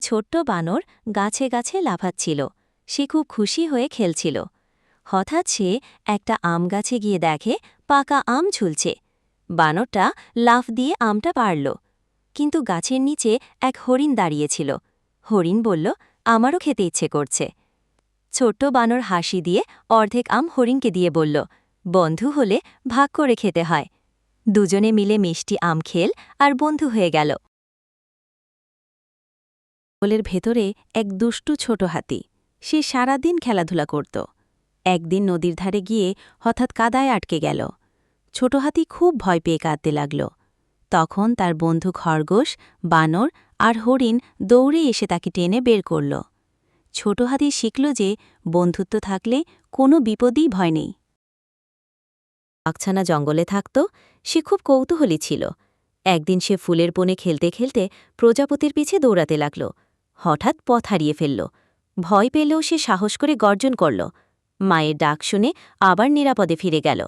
ছোট্ট বানর গাছে গাছে লাফাচ্ছিল। সে খুব খুশি হয়ে খেলছিল। হঠাৎ সে একটা আম গাছে গিয়ে দেখে পাকা আম ঝুলছে। বানরটা লাফ দিয়ে আমটা পারল, কিন্তু গাছের নিচে এক হরিণ দাঁড়িয়েছিল। হরিণ বলল, আমারও খেতে ইচ্ছে করছে। ছোট্ট বানর হাসি দিয়ে অর্ধেক আম হরিণকে দিয়ে বলল, বন্ধু হলে ভাগ করে খেতে হয়। দুজনে মিলে মিষ্টি আম খেল আর বন্ধু হয়ে গেল। জঙ্গলের ভেতরে এক দুষ্টু ছোট হাতি। সে সারাদিন খেলাধুলা করত। একদিন নদীর ধারে গিয়ে হঠাৎ কাদায় আটকে গেল। ছোট হাতি খুব ভয় পেয়ে কাঁদতে লাগল। তখন তার বন্ধু খরগোশ, বানর আর হরিণ দৌড়ে এসে তাকে টেনে বের করল। ছোট হাতি শিখল যে বন্ধুত্ব থাকলে কোনো বিপদই ভয় নেই। বাঘছানা জঙ্গলে থাকত। সে খুব কৌতূহলী ছিল। একদিন সে ফুলের বনে খেলতে খেলতে প্রজাপতির পিছে দৌড়াতে লাগল। হঠাৎ পথ হারিয়ে ফেলল। ভয় পেলেও সে সাহস করে গর্জন করল। মায়ের ডাক শুনে আবার নিরাপদে ফিরে গেল।